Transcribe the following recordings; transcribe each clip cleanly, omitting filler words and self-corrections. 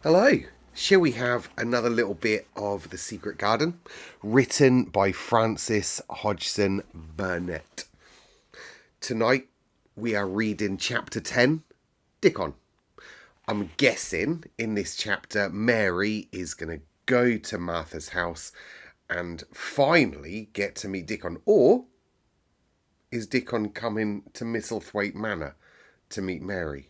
Hello. Shall we have another little bit of The Secret Garden, written by Frances Hodgson Burnett? Tonight we are reading chapter 10, Dickon. I'm guessing in this chapter Mary is going to go to Martha's house and finally get to meet Dickon. Or is Dickon coming to Misselthwaite Manor to meet Mary?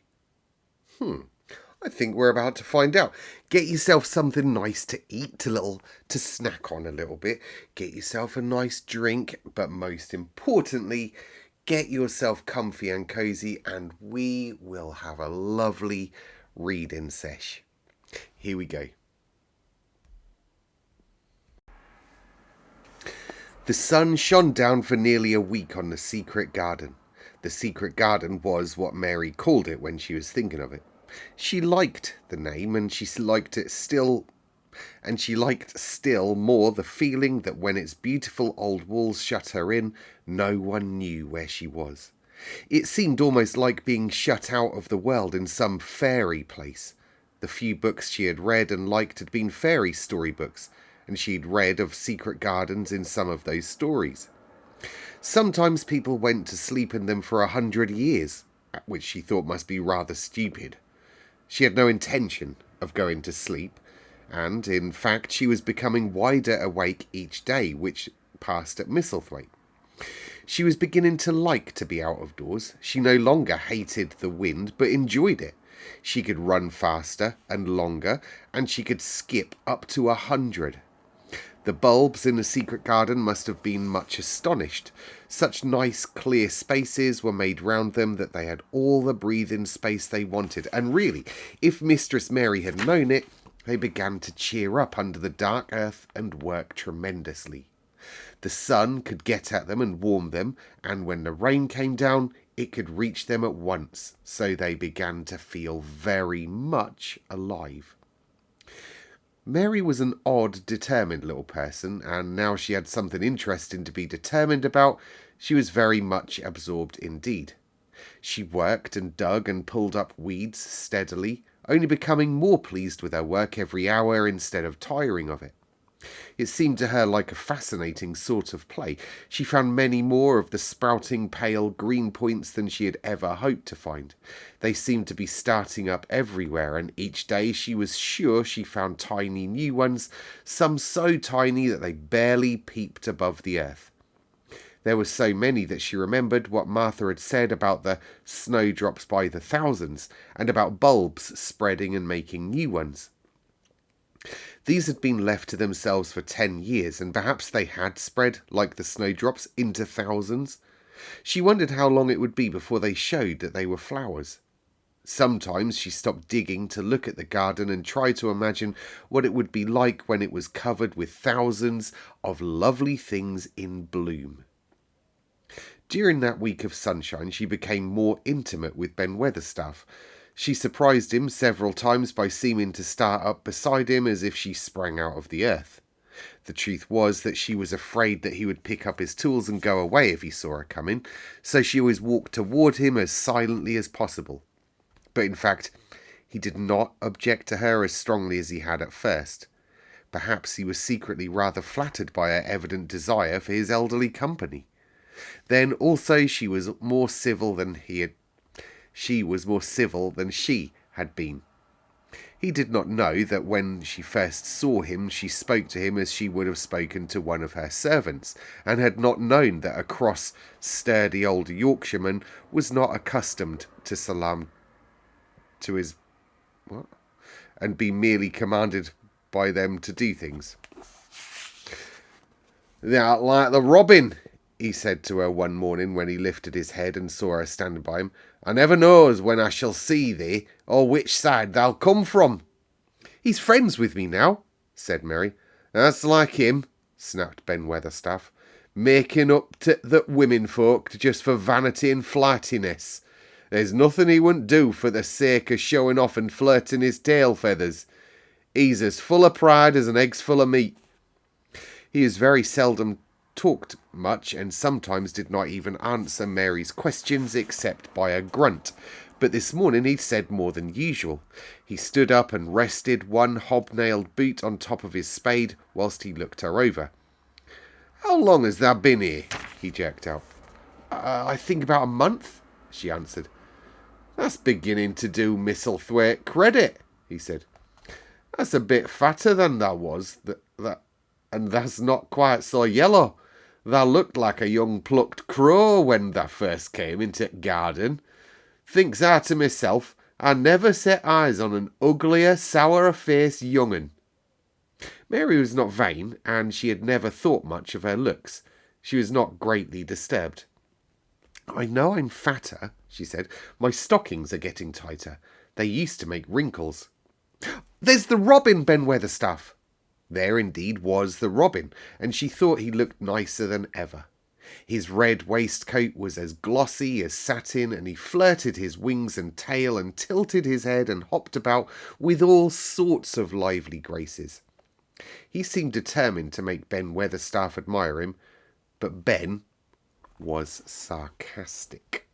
I think we're about to find out. Get yourself something nice to eat, to snack on a little bit. Get yourself a nice drink, but most importantly, get yourself comfy and cozy, and we will have a lovely reading sesh. Here we go. The sun shone down for nearly a week on the secret garden. The secret garden was what Mary called it when she was thinking of it. She liked the name, and she liked still more the feeling that when its beautiful old walls shut her in, no one knew where she was. It seemed almost like being shut out of the world in some fairy place. The few books she had read and liked had been fairy storybooks, and she'd read of secret gardens in some of those stories. Sometimes people went to sleep in them for 100 years, which she thought must be rather stupid. She had no intention of going to sleep, and, in fact, she was becoming wider awake each day which passed at Misselthwaite. She was beginning to like to be out of doors. She no longer hated the wind, but enjoyed it. She could run faster and longer, and she could skip up to 100. The bulbs in the secret garden must have been much astonished. Such nice clear spaces were made round them that they had all the breathing space they wanted, and really, if Mistress Mary had known it, they began to cheer up under the dark earth and work tremendously. The sun could get at them and warm them, and when the rain came down, it could reach them at once, so they began to feel very much alive. Mary was an odd, determined little person, and now she had something interesting to be determined about, she was very much absorbed indeed. She worked and dug and pulled up weeds steadily, only becoming more pleased with her work every hour instead of tiring of it. It seemed to her like a fascinating sort of play. She found many more of the sprouting pale green points than she had ever hoped to find. They seemed to be starting up everywhere, and each day she was sure she found tiny new ones, some so tiny that they barely peeped above the earth. There were so many that she remembered what Martha had said about the snowdrops by the thousands, and about bulbs spreading and making new ones. These had been left to themselves for 10 years, and perhaps they had spread, like the snowdrops, into thousands. She wondered how long it would be before they showed that they were flowers. Sometimes she stopped digging to look at the garden and try to imagine what it would be like when it was covered with thousands of lovely things in bloom. During that week of sunshine, she became more intimate with Ben Weatherstaff. She surprised him several times by seeming to start up beside him as if she sprang out of the earth. The truth was that she was afraid that he would pick up his tools and go away if he saw her coming, so she always walked toward him as silently as possible. But in fact, he did not object to her as strongly as he had at first. Perhaps he was secretly rather flattered by her evident desire for his elderly company. Then also she was more civil than she had been. He did not know that when she first saw him she spoke to him as she would have spoken to one of her servants, and had not known that a cross, sturdy old Yorkshireman was not accustomed to salam to his and be merely commanded by them to do things. "Thou like the robin," he said to her one morning when he lifted his head and saw her standing by him. "I never knows when I shall see thee, or which side thou'll come from." "He's friends with me now," said Mary. "That's like him," snapped Ben Weatherstaff, "making up to the women folk just for vanity and flightiness. There's nothing he wouldn't do for the sake of showing off and flirting his tail feathers. He's as full of pride as an egg's full of meat." He is very seldom talked much, and sometimes did not even answer Mary's questions except by a grunt, But this morning he'd said more than usual. He stood up and rested one hobnailed boot on top of his spade whilst he looked her over. "How long has thou been here?" he jerked out. I think about a month," she answered. "That's beginning to do Misselthwaite credit," he said. "That's a bit fatter than thou was, and that's not quite so yellow. Thou looked like a young plucked crow when thou first came into the garden. Thinks I to myself, I never set eyes on an uglier, sourer-faced young'un." Mary was not vain, and she had never thought much of her looks. She was not greatly disturbed. "I know I'm fatter," she said. "My stockings are getting tighter. They used to make wrinkles." "There's the robin, Ben Weatherstaff." There indeed was the robin, and she thought he looked nicer than ever. His red waistcoat was as glossy as satin, and he flirted his wings and tail and tilted his head and hopped about with all sorts of lively graces. He seemed determined to make Ben Weatherstaff admire him, but Ben was sarcastic.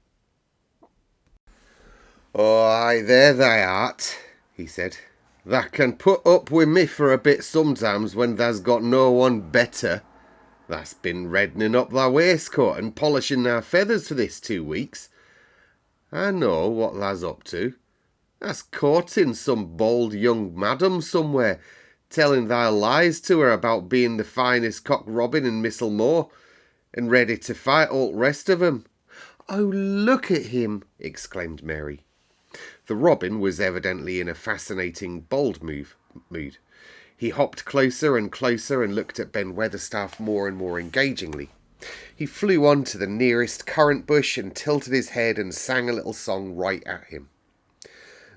"Oh, aye, there thou art," he said. "Thou can put up with me for a bit sometimes when thou's got no one better. Thou's been reddening up thy waistcoat and polishing thy feathers for this 2 weeks. I know what thou's up to. Thou's courting some bold young madam somewhere, telling thy lies to her about being the finest cock robin in Moor, and ready to fight all the rest of 'em." "Oh, look at him!" exclaimed Mary. The robin was evidently in a fascinating, bold mood. He hopped closer and closer and looked at Ben Weatherstaff more and more engagingly. He flew on to the nearest currant bush and tilted his head and sang a little song right at him.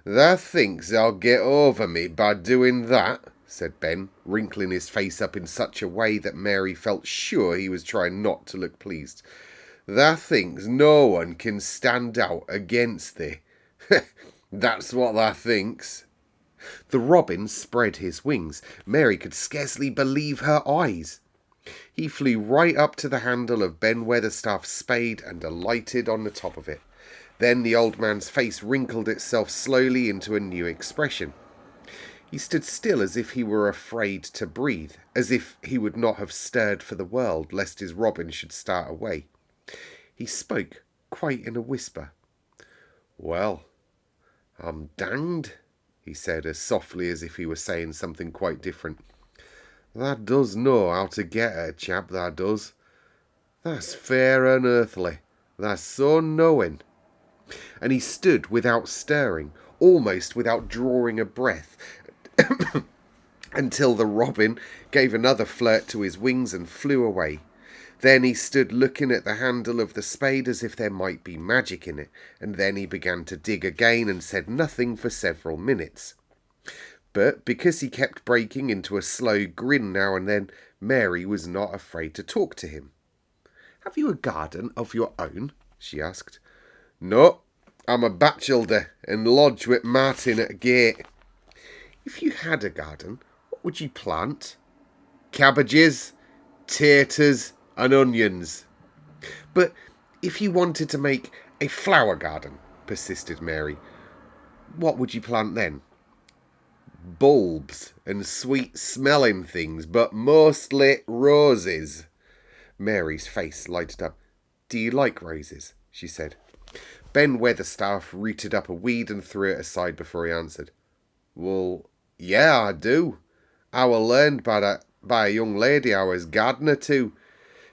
"Thou thinks I'll get over me by doing that?" said Ben, wrinkling his face up in such a way that Mary felt sure he was trying not to look pleased. "Thou thinks no one can stand out against thee. That's what thou thinks." The robin spread his wings. Mary could scarcely believe her eyes. He flew right up to the handle of Ben Weatherstaff's spade and alighted on the top of it. Then the old man's face wrinkled itself slowly into a new expression. He stood still as if he were afraid to breathe, as if he would not have stirred for the world lest his robin should start away. He spoke quite in a whisper. "Well, I'm danged," he said, as softly as if he were saying something quite different. "Thou does know how to get her, chap, thou does. Thou's fair and earthly. Thou's so knowing." And he stood without stirring, almost without drawing a breath, until the robin gave another flirt to his wings and flew away. Then he stood looking at the handle of the spade as if there might be magic in it, and then he began to dig again and said nothing for several minutes. But because he kept breaking into a slow grin now and then, Mary was not afraid to talk to him. "Have you a garden of your own?" she asked. "No, I'm a bachelder and lodge with Martin at gate." "If you had a garden, what would you plant?" "Cabbages, taters and onions." "But if you wanted to make a flower garden," persisted Mary, "what would you plant then?" "Bulbs and sweet-smelling things, but mostly roses." Mary's face lighted up. "Do you like roses?" she said. Ben Weatherstaff rooted up a weed and threw it aside before he answered. "Well, yeah, I do. I were learned by a young lady I was gardener to.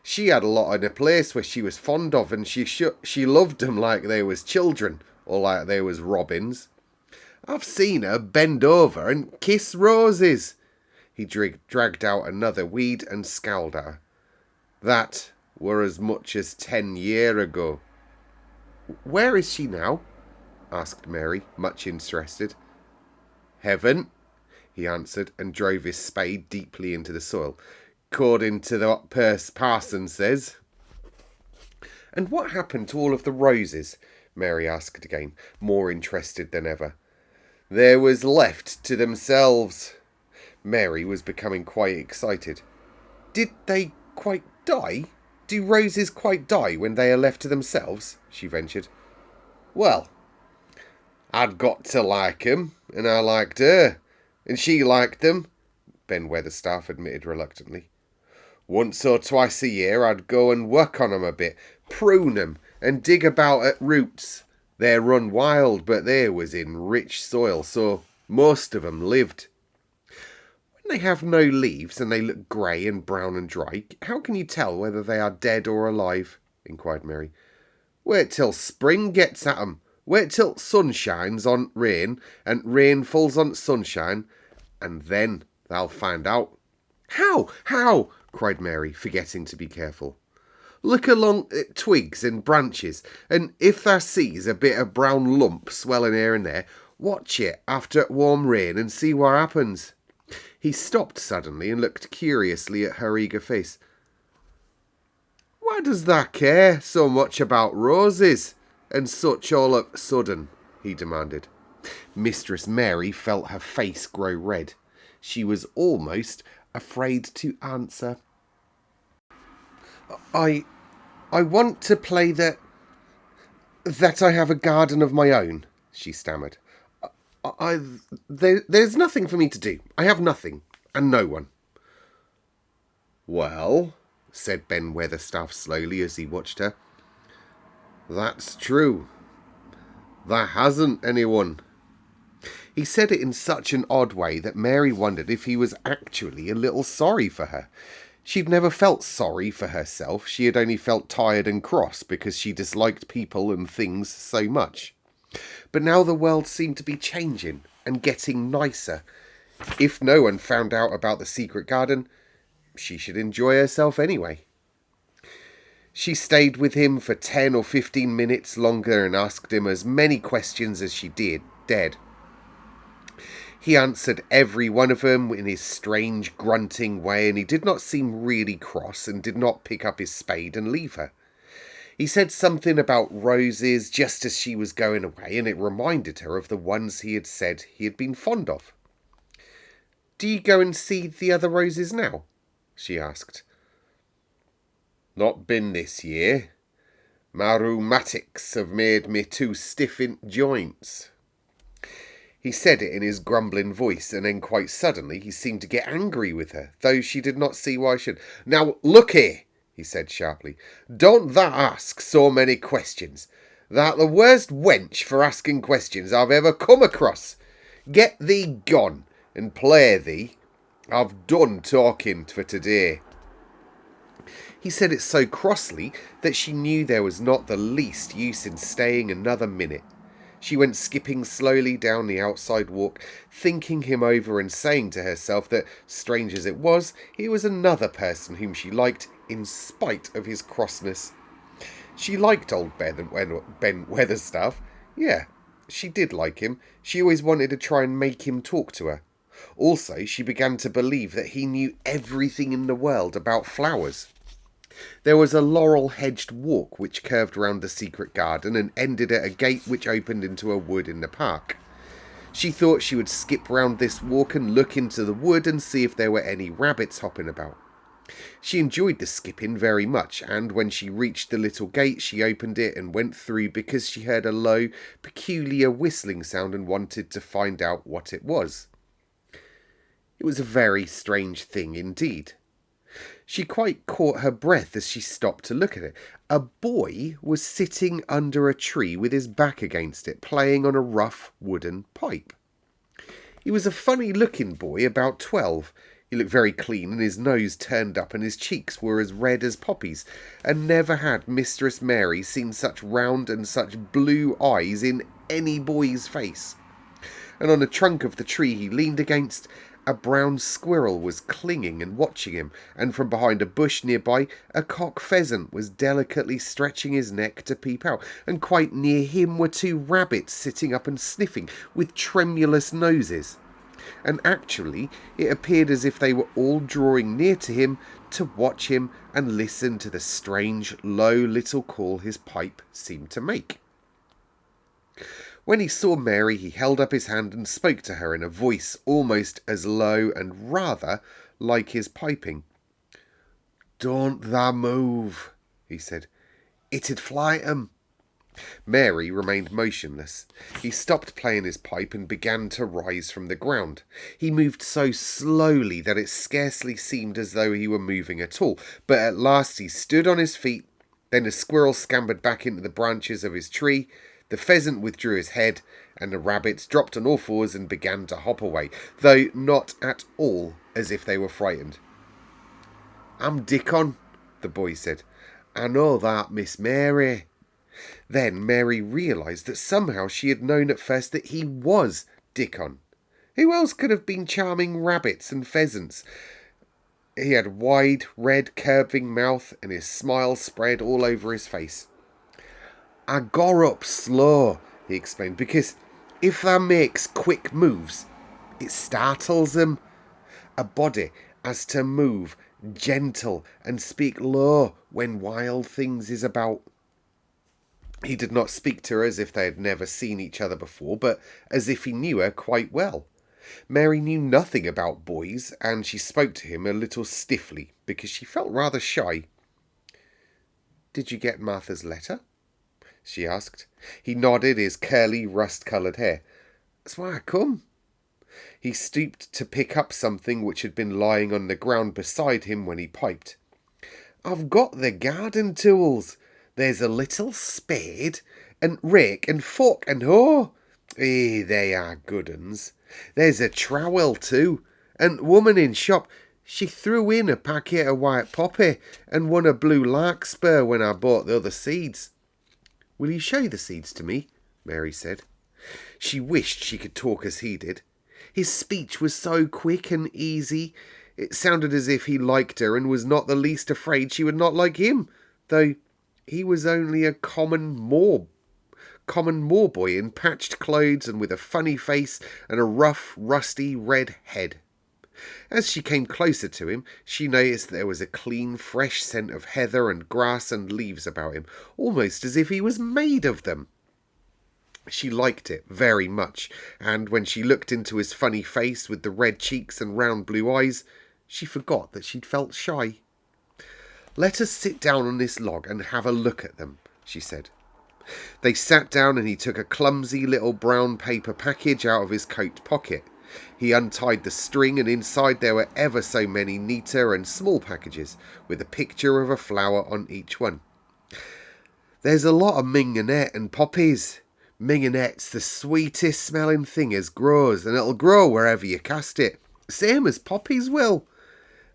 She had a lot in a place where she was fond of, and she loved 'em like they was children, or like they was robins. I've seen her bend over and kiss roses." He dragged out another weed and scowled at her. "That were as much as 10 year ago." "Where is she now?" asked Mary, much interested. "Heaven," he answered, and drove his spade deeply into the soil. "According to what parson says." "And what happened to all of the roses?" Mary asked again, more interested than ever. "They was left to themselves." Mary was becoming quite excited. "Did they quite die? Do roses quite die when they are left to themselves?" she ventured. "Well, I'd got to like 'em, and I liked her, and she liked them, Ben Weatherstaff admitted reluctantly. Once or twice a year I'd go and work on 'em a bit, prune 'em, and dig about at roots. They run wild, but they was in rich soil, so most of 'em lived. When they have no leaves and they look grey and brown and dry, how can you tell whether they are dead or alive? Inquired Mary. Wait till spring gets at 'em. Wait till sun shines on rain and rain falls on sunshine, and then they'll find out. How? How? Cried Mary, forgetting to be careful. Look along at twigs and branches, and if thou sees a bit of brown lump swelling here and there, watch it after warm rain and see what happens. He stopped suddenly and looked curiously at her eager face. Why does thou care so much about roses and such all of a sudden? He demanded. Mistress Mary felt her face grow red. She was almost afraid to answer. I want to play that I have a garden of my own, she stammered. There's nothing for me to do. I have nothing, and no one. Well, said Ben Weatherstaff slowly as he watched her, that's true. There hasn't anyone. He said it in such an odd way that Mary wondered if he was actually a little sorry for her. She'd never felt sorry for herself. She had only felt tired and cross because she disliked people and things so much. But now the world seemed to be changing and getting nicer. If no one found out about the secret garden, she should enjoy herself anyway. She stayed with him for 10 or 15 minutes longer and asked him as many questions as she dared. He answered every one of them in his strange grunting way, and he did not seem really cross and did not pick up his spade and leave her. He said something about roses just as she was going away, and it reminded her of the ones he had said he had been fond of. Do you go and see the other roses now? She asked. Not been this year. My rheumatics have made me too stiff in joints. He said it in his grumbling voice, and then quite suddenly he seemed to get angry with her, though she did not see why she should. Now, look here, he said sharply. Don't thou ask so many questions. Thou'rt the worst wench for asking questions I've ever come across. Get thee gone, and play thee. I've done talking for today. He said it so crossly that she knew there was not the least use in staying another minute. She went skipping slowly down the outside walk, thinking him over and saying to herself that, strange as it was, he was another person whom she liked in spite of his crossness. She liked old Ben Weatherstaff. Yeah, she did like him. She always wanted to try and make him talk to her. Also, she began to believe that he knew everything in the world about flowers. There was a laurel-hedged walk which curved round the secret garden and ended at a gate which opened into a wood in the park. She thought she would skip round this walk and look into the wood and see if there were any rabbits hopping about. She enjoyed the skipping very much, and when she reached the little gate she opened it and went through because she heard a low, peculiar whistling sound and wanted to find out what it was. It was a very strange thing indeed. She quite caught her breath as she stopped to look at it. A boy was sitting under a tree with his back against it, playing on a rough wooden pipe. He was a funny-looking boy, about 12. He looked very clean, and his nose turned up, and his cheeks were as red as poppies, and never had Mistress Mary seen such round and such blue eyes in any boy's face. And on the trunk of the tree he leaned against, a brown squirrel was clinging and watching him, and from behind a bush nearby a cock pheasant was delicately stretching his neck to peep out, and quite near him were 2 rabbits sitting up and sniffing with tremulous noses. And actually it appeared as if they were all drawing near to him to watch him and listen to the strange low little call his pipe seemed to make. When he saw Mary, he held up his hand and spoke to her in a voice almost as low and rather like his piping. Don't thou move, he said. It'd flight 'em. Mary remained motionless. He stopped playing his pipe and began to rise from the ground. He moved so slowly that it scarcely seemed as though he were moving at all, but at last he stood on his feet. Then a squirrel scampered back into the branches of his tree, the pheasant withdrew his head, and the rabbits dropped on all fours and began to hop away, though not at all as if they were frightened. "I'm Dickon," the boy said. "I know that, Miss Mary." Then Mary realised that somehow she had known at first that he was Dickon. Who else could have been charming rabbits and pheasants? He had wide, red, curving mouth, and his smile spread all over his face. "I got up slow," he explained, "because if I makes quick moves, it startles them. A body has to move gentle and speak low when wild things is about." He did not speak to her as if they had never seen each other before, but as if he knew her quite well. Mary knew nothing about boys, and she spoke to him a little stiffly, because she felt rather shy. "Did you get Martha's letter?" she asked. He nodded his curly, rust-coloured hair. "That's why I come." He stooped to pick up something which had been lying on the ground beside him when he piped. "I've got the garden tools. There's a little spade, and rake, and fork, and hoe. They are good uns. There's a trowel too, and woman in shop, she threw in a packet of white poppy, and one of blue larkspur when I bought the other seeds." "Will you show the seeds to me?" Mary said. She wished she could talk as he did. His speech was so quick and easy. It sounded as if he liked her and was not the least afraid she would not like him, though he was only a common moor boy in patched clothes and with a funny face and a rough, rusty red head. As she came closer to him, she noticed that there was a clean, fresh scent of heather and grass and leaves about him, almost as if he was made of them. She liked it very much, and when she looked into his funny face with the red cheeks and round blue eyes, she forgot that she'd felt shy. "Let us sit down on this log and have a look at them," she said. They sat down, and he took a clumsy little brown paper package out of his coat pocket. He untied the string, and inside there were ever so many neater and small packages, with a picture of a flower on each one. "There's a lot of mignonette and poppies. Mignonette's the sweetest smelling thing as grows, and it'll grow wherever you cast it, same as poppies will.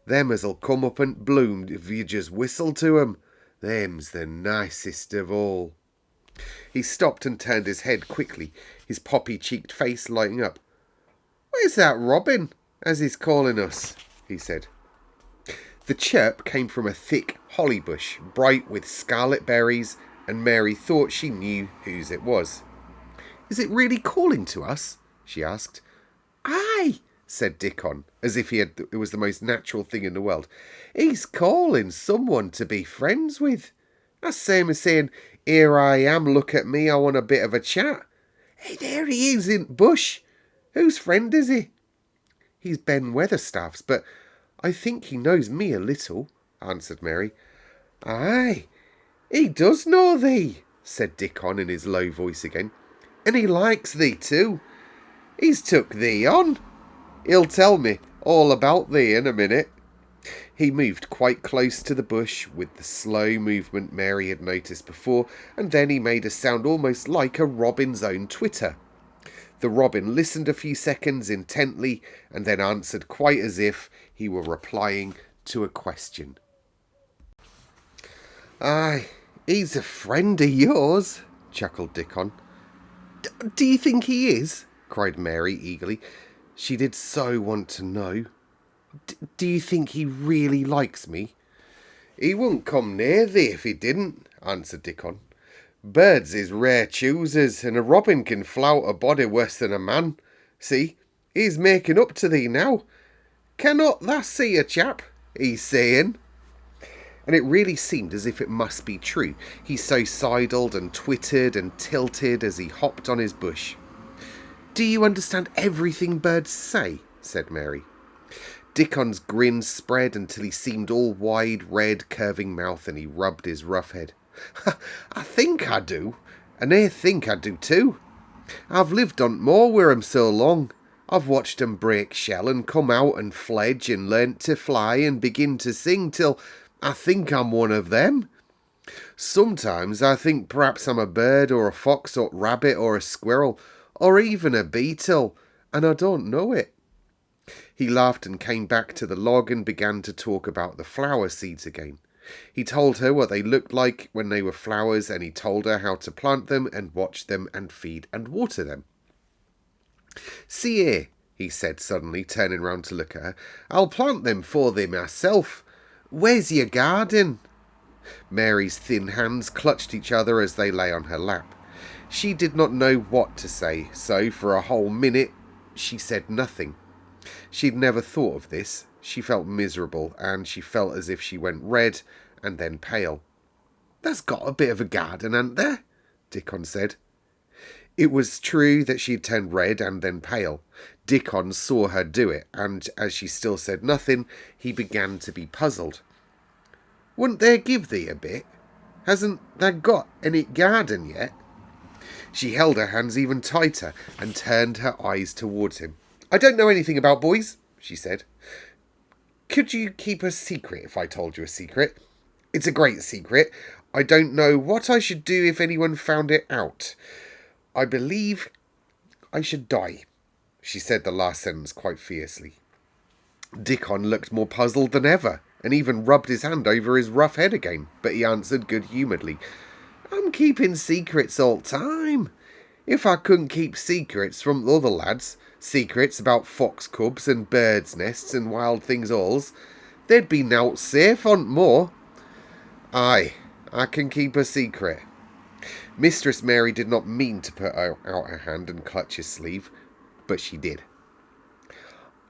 Them as'll come up and bloom if you just whistle to 'em. Them's the nicest of all." He stopped and turned his head quickly, his poppy-cheeked face lighting up. "Where's that robin, as he's calling us?" he said. The chirp came from a thick holly bush, bright with scarlet berries, and Mary thought she knew whose it was. "Is it really calling to us?" she asked. "Aye," said Dickon, as if it was the most natural thing in the world. "He's calling someone to be friends with. That's same as saying, 'Here I am, look at me, I want a bit of a chat.' Hey, there he is in bush. Whose friend is he?" "He's Ben Weatherstaff's, but I think he knows me a little," answered Mary. "Aye, he does know thee," said Dickon in his low voice again. "And he likes thee too. He's took thee on. He'll tell me all about thee in a minute." He moved quite close to the bush with the slow movement Mary had noticed before, and then he made a sound almost like a robin's own twitter. The robin listened a few seconds intently and then answered quite as if he were replying to a question. "Aye, he's a friend of yours," chuckled Dickon. Do you think he is?" cried Mary eagerly. She did so want to know. Do you think he really likes me?" "He wouldn't come near thee if he didn't," answered Dickon. "Birds is rare choosers, and a robin can flout a body worse than a man. See, he's making up to thee now. Cannot thou see a chap, he's saying?" And it really seemed as if it must be true. He so sidled and twittered and tilted as he hopped on his bush. "Do you understand everything birds say?" said Mary. Dickon's grin spread until he seemed all wide, red, curving mouth, and he rubbed his rough head. "I think I do, And they think I do too. I've lived on moor with 'em so long. I've watched 'em break shell and come out and fledge and learnt to fly and begin to sing till I think I'm one of them. Sometimes I think perhaps I'm a bird or a fox or rabbit or a squirrel or even a beetle, and I don't know it. He laughed and came back to the log and began to talk about the flower seeds again. He told her what they looked like when they were flowers, and he told her how to plant them and watch them and feed and water them. See here, he said suddenly, turning round to look at her. I'll plant them for thee myself. Where's your garden? Mary's thin hands clutched each other as they lay on her lap. She did not know what to say, so for a whole minute she said nothing. She'd never thought of this. She felt miserable, and she felt as if she went red and then pale. That's got a bit of a garden, ain't there? Dickon said. It was true that she had turned red and then pale. Dickon saw her do it, and as she still said nothing, he began to be puzzled. Wouldn't they give thee a bit? Hasn't thou got any garden yet? She held her hands even tighter and turned her eyes towards him. I don't know anything about boys, she said. Could you keep a secret if I told you a secret? It's a great secret. I don't know what I should do if anyone found it out. I believe I should die. She said the last sentence quite fiercely. Dickon looked more puzzled than ever, and even rubbed his hand over his rough head again, but he answered good-humouredly, I'm keeping secrets all time. If I couldn't keep secrets from the other lads, secrets about fox cubs and birds' nests and wild things alls, there'd be nowt safe on moor. Aye, I can keep a secret. Mistress Mary did not mean to put out her hand and clutch his sleeve, but she did.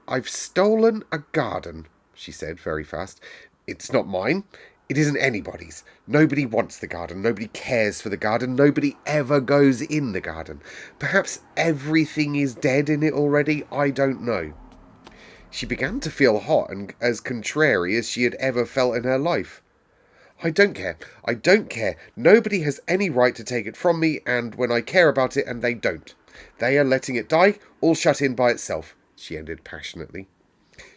I've stolen a garden, she said very fast. It's not mine. It isn't anybody's. Nobody wants the garden. Nobody cares for the garden. Nobody ever goes in the garden. Perhaps everything is dead in it already. I don't know. She began to feel hot and as contrary as she had ever felt in her life. I don't care. I don't care. Nobody has any right to take it from me, and when I care about it, and they don't. They are letting it die, all shut in by itself, she ended passionately.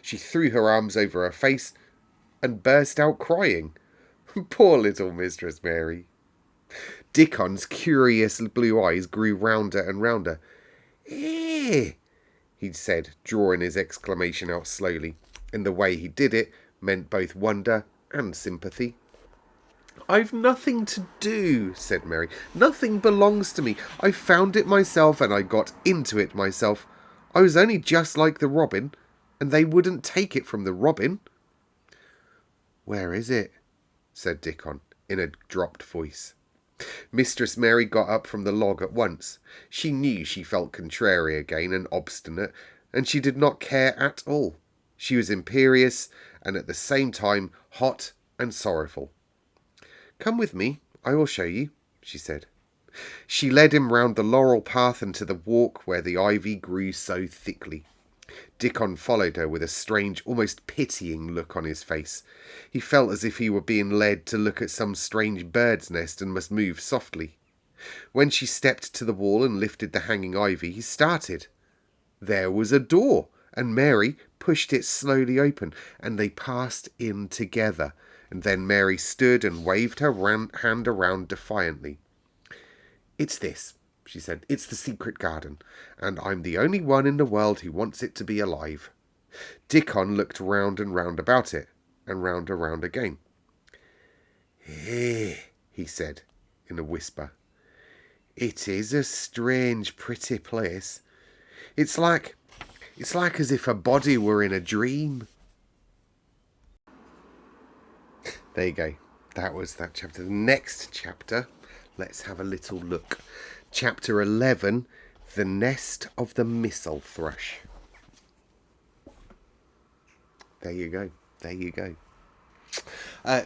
She threw her arms over her face and burst out crying. Poor little Mistress Mary. Dickon's curious blue eyes grew rounder and rounder. Eh, he said, drawing his exclamation out slowly, and the way he did it meant both wonder and sympathy. I've nothing to do, said Mary. Nothing belongs to me. I found it myself and I got into it myself. I was only just like the robin, and they wouldn't take it from the robin. Where is it? Said Dickon, in a dropped voice. Mistress Mary got up from the log at once. She knew she felt contrary again and obstinate, and she did not care at all. She was imperious, and at the same time hot and sorrowful. Come with me, I will show you, she said. She led him round the laurel path and to the walk where the ivy grew so thickly. Dickon followed her with a strange, almost pitying look on his face. He felt as if he were being led to look at some strange bird's nest and must move softly. When she stepped to the wall and lifted the hanging ivy, he started. There was a door, and Mary pushed it slowly open, and they passed in together. And then Mary stood and waved her hand around defiantly. It's this, she said. It's the secret garden, and I'm the only one in the world who wants it to be alive. Dickon looked round and round about it, and round again. Eh, he said, in a whisper. It is a strange, pretty place. It's like as if a body were in a dream. There you go. That was that chapter. The next chapter, let's have a little look. Chapter 11, The Nest of the Missel Thrush. There you go. There you go.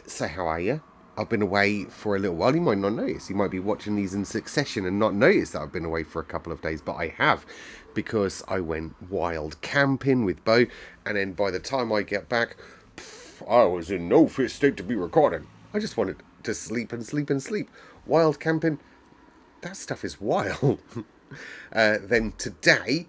So how are you? I've been away for a little while. You might not notice. You might be watching these in succession and not notice that I've been away for a couple of days. But I have, because I went wild camping with Bo. And then by the time I get back, I was in no fit state to be recording. I just wanted to sleep and sleep and sleep. Wild camping, that stuff is wild. Then today,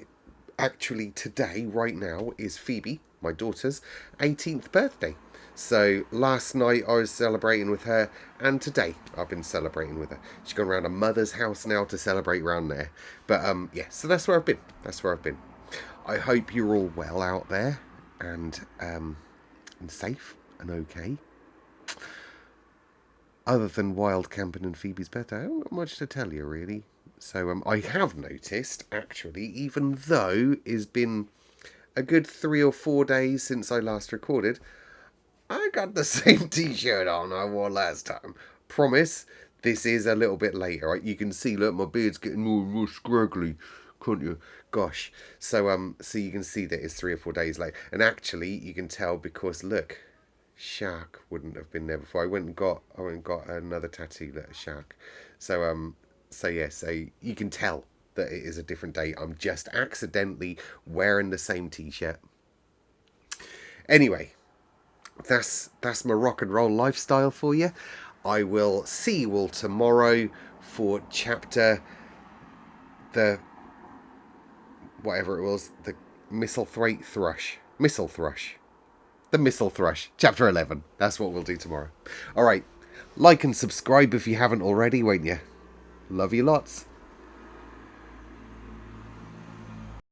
actually today, right now, is Phoebe, my daughter's 18th birthday. So last night I was celebrating with her, and today I've been celebrating with her. She's gone around her mother's house now to celebrate around there. But yeah, so that's where I've been. That's where I've been. I hope you're all well out there and safe and okay. Other than wild camping and Phoebe's birthday, I haven't got much to tell you really. So I have noticed, actually, even though it's been a good 3 or 4 days since I last recorded, I got the same t-shirt on I wore last time. Promise, this is a little bit later. Right? You can see, look, my beard's getting more and more scraggly, can't you? Gosh. So you can see that it's 3 or 4 days late. And actually, you can tell because, look, shark wouldn't have been there before. I went and got another tattoo, that shark. So you can tell that it is a different day. I'm just accidentally wearing the same t-shirt. Anyway, that's my rock and roll lifestyle for you. I will see you all tomorrow for chapter whatever it was, the Missile Thrush. The Missile Thrush, chapter 11. That's what we'll do tomorrow. Alright, like and subscribe if you haven't already, won't you? Love you lots.